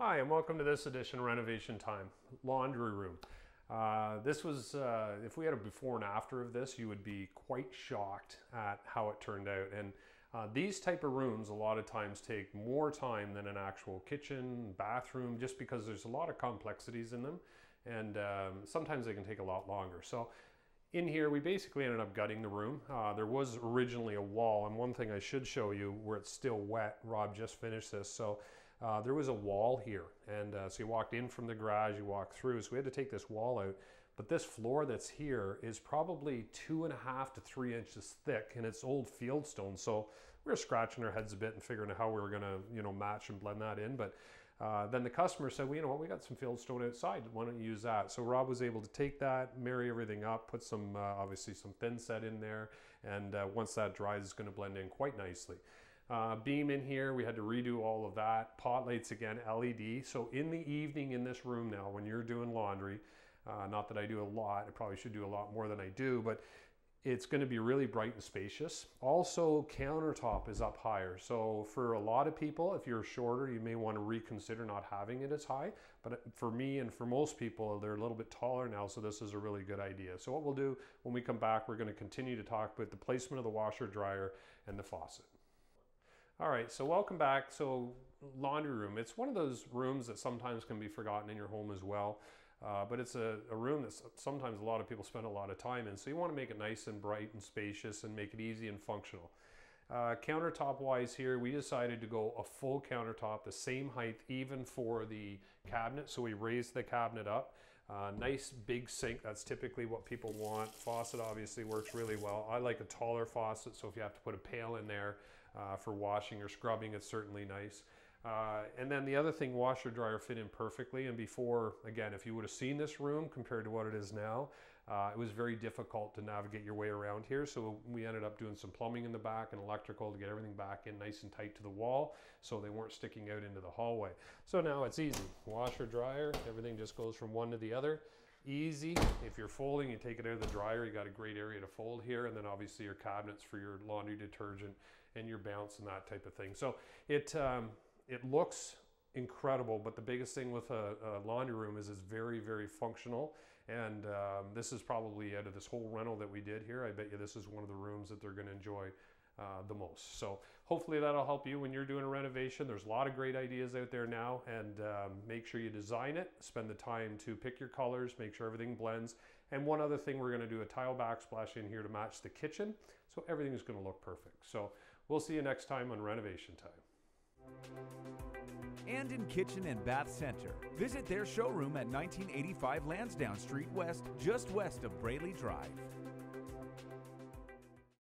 Hi, and welcome to this edition of Renovation Time, laundry room. This was, if we had a before and after of this, you would be quite shocked at how it turned out. And these type of rooms a lot of times take more time than an actual kitchen, bathroom, just because there's a lot of complexities in them. And sometimes they can take a lot longer. So in here, we basically ended up gutting the room. There was originally a wall, and one thing I should show you where it's still wet, Rob just finished this, so there was a wall here, and so you walked in from the garage, you walked through, so we had to take this wall out. But this floor that's here is probably 2.5 to 3 inches thick, and it's old fieldstone, so we were scratching our heads a bit and figuring out how we were gonna, match and blend that in. But then the customer said, well, you know what, we got some fieldstone outside, why don't you use that? So Rob was able to take that, marry everything up, put some, obviously some thin set in there, and once that dries, it's gonna blend in quite nicely. Beam in here, we had to redo all of that. Pot lights again, LED. So in the evening in this room now, when you're doing laundry, not that I do a lot, I probably should do a lot more than I do, but it's going to be really bright and spacious. Also, countertop is up higher. So for a lot of people, if you're shorter, you may want to reconsider not having it as high. But for me and for most people, they're a little bit taller now, so this is a really good idea. So what we'll do when we come back, we're going to continue to talk about the placement of the washer, dryer, and the faucet. All right, so welcome back. So laundry room, it's one of those rooms that sometimes can be forgotten in your home as well. But it's a room that sometimes a lot of people spend a lot of time in. So you want to make it nice and bright and spacious and make it easy and functional. Countertop wise here, we decided to go a full countertop, the same height even for the cabinet. So we raised the cabinet up. Nice big sink, that's typically what people want. Faucet obviously works really well. I like a taller faucet, so if you have to put a pail in there for washing or scrubbing, it's certainly nice. And then the other thing, washer dryer fit in perfectly. And before, again, if you would have seen this room compared to what it is now, it was very difficult to navigate your way around here. So we ended up doing some plumbing in the back and electrical to get everything back in nice and tight to the wall, so they weren't sticking out into the hallway. So now it's easy. Washer dryer, everything just goes from one to the other. Easy. If you're folding, you take it out of the dryer, you got a great area to fold here, and then obviously your cabinets for your laundry detergent and your bounce and that type of thing. So it looks incredible, but the biggest thing with a laundry room is it's very, very functional. And this is probably, out of this whole rental that we did here, I bet you this is one of the rooms that they're going to enjoy the most. So hopefully that'll help you when you're doing a renovation. There's a lot of great ideas out there now, and make sure you design it, spend the time to pick your colors, make sure everything blends. And one other thing, we're going to do a tile backsplash in here to match the kitchen, so everything is going to look perfect. So we'll see you next time on Renovation Time. Anden Kitchen and Bath Center. Visit their showroom at 1985 Lansdowne Street West, just west of Braley Drive.